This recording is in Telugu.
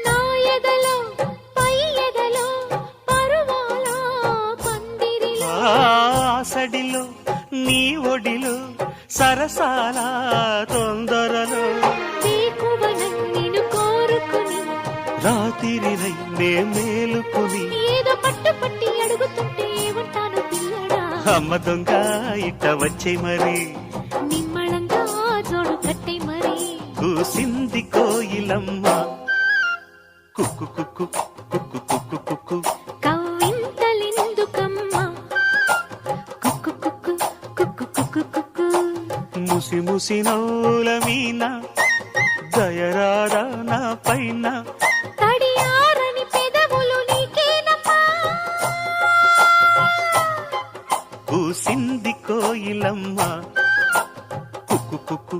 నా ఎదలో పై ఎదలో పరువాల పందిరిలో ఆసడిలో నీ ఒడిలో సరసాల తొందరలో నిన్ను కోరుకుని రాత్రిరై నే మేలుకుని ఏదో పట్టు పట్టి అడుగుతుంటే ఏమంటాను పిల్లడా అమ్మ దొంగ ఇట్ట వచ్చే మరి నిమ్మళంగా జోడు కట్టే మరి కూసింది కోయిలమ్మ కుక్కు కుక్కు కుక్కు కుక్కు కుక్కు కవ్వింతలెందుకమ్మా కుక్కు కుక్కు కుక్కు కుక్కు కుక్కు ముసి ముసి నవ్వుల మీన దయరారా నా పైన తడియారని పెదవులు నీకేనమ్మా కూసింది కోయిలమ్మ కుక్కు కుక్కు